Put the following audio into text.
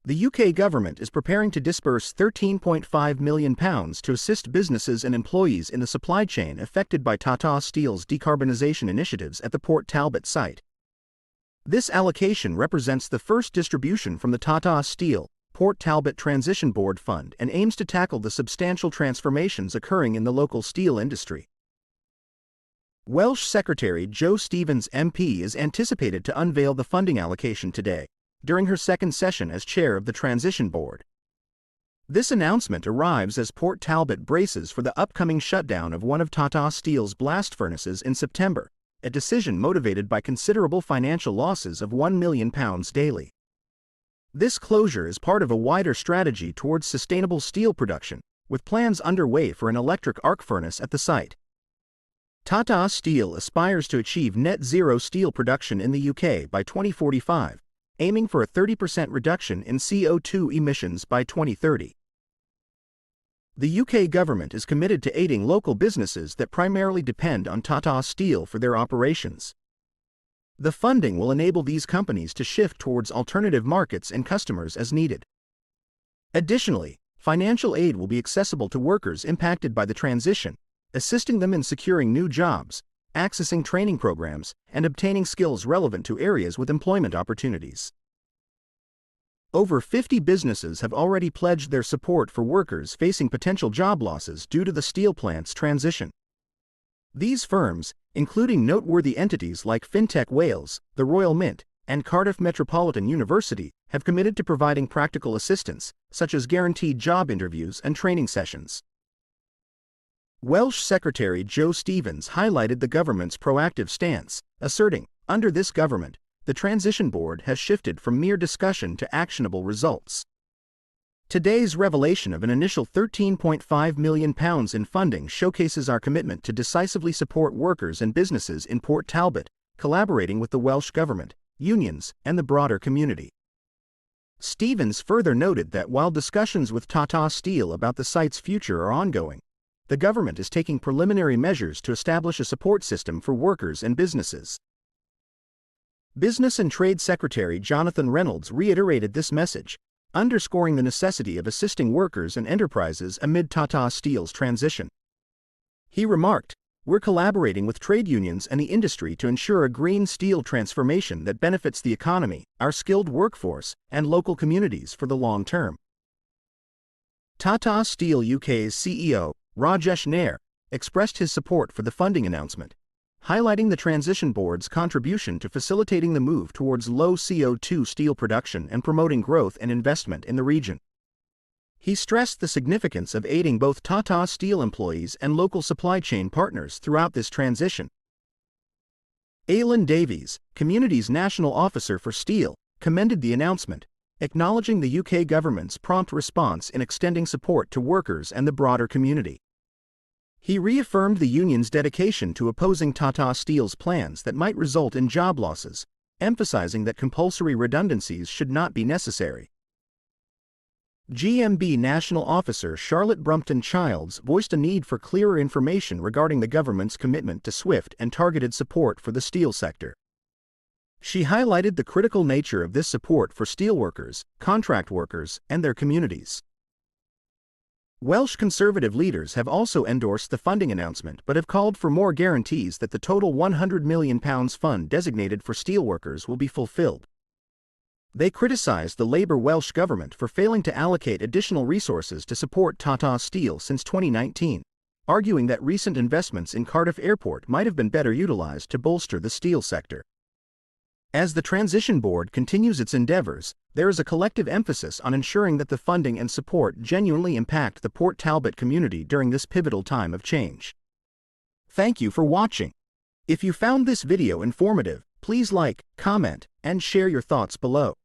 The UK government is preparing to disburse £13.5 million to assist businesses and employees in the supply chain affected by Tata Steel's decarbonisation initiatives at the Port Talbot site. This allocation represents the first distribution from the Tata Steel, Port Talbot Transition Board fund and aims to tackle the substantial transformations occurring in the local steel industry. Welsh Secretary Jo Stevens MP is anticipated to unveil the funding allocation today, during her second session as chair of the Transition Board. This announcement arrives as Port Talbot braces for the upcoming shutdown of one of Tata Steel's blast furnaces in September, a decision motivated by considerable financial losses of £1 million daily. This closure is part of a wider strategy towards sustainable steel production, with plans underway for an electric arc furnace at the site. Tata Steel aspires to achieve net zero steel production in the UK by 2045, aiming for a 30% reduction in CO2 emissions by 2030. The UK government is committed to aiding local businesses that primarily depend on Tata Steel for their operations. The funding will enable these companies to shift towards alternative markets and customers as needed. Additionally, financial aid will be accessible to workers impacted by the transition, assisting them in securing new jobs, accessing training programs, and obtaining skills relevant to areas with employment opportunities. Over 50 businesses have already pledged their support for workers facing potential job losses due to the steel plant's transition. These firms, including noteworthy entities like FinTech Wales, the Royal Mint, and Cardiff Metropolitan University, have committed to providing practical assistance, such as guaranteed job interviews and training sessions. Welsh Secretary Jo Stevens highlighted the government's proactive stance, asserting, "Under this government, the Transition Board has shifted from mere discussion to actionable results." Today's revelation of an initial £13.5 million in funding showcases our commitment to decisively support workers and businesses in Port Talbot, collaborating with the Welsh Government, unions, and the broader community. Stevens further noted that while discussions with Tata Steel about the site's future are ongoing, the government is taking preliminary measures to establish a support system for workers and businesses. Business and Trade Secretary Jonathan Reynolds reiterated this message, underscoring the necessity of assisting workers and enterprises amid Tata Steel's transition. He remarked, "We're collaborating with trade unions and the industry to ensure a green steel transformation that benefits the economy, our skilled workforce, and local communities for the long term." Tata Steel UK's CEO, Rajesh Nair, expressed his support for the funding announcement, highlighting the Transition Board's contribution to facilitating the move towards low CO2 steel production and promoting growth and investment in the region. He stressed the significance of aiding both Tata Steel employees and local supply chain partners throughout this transition. Aileen Davies, Community's National Officer for Steel, commended the announcement, acknowledging the UK government's prompt response in extending support to workers and the broader community. He reaffirmed the union's dedication to opposing Tata Steel's plans that might result in job losses, emphasizing that compulsory redundancies should not be necessary. GMB National Officer Charlotte Brumpton-Childs voiced a need for clearer information regarding the government's commitment to swift and targeted support for the steel sector. She highlighted the critical nature of this support for steelworkers, contract workers, and their communities. Welsh Conservative leaders have also endorsed the funding announcement but have called for more guarantees that the total £100 million fund designated for steelworkers will be fulfilled. They criticised the Labour Welsh Government for failing to allocate additional resources to support Tata Steel since 2019, arguing that recent investments in Cardiff Airport might have been better utilised to bolster the steel sector. As the Transition Board continues its endeavours, there is a collective emphasis on ensuring that the funding and support genuinely impact the Port Talbot community during this pivotal time of change. Thank you for watching. If you found this video informative, please like, comment, and share your thoughts below.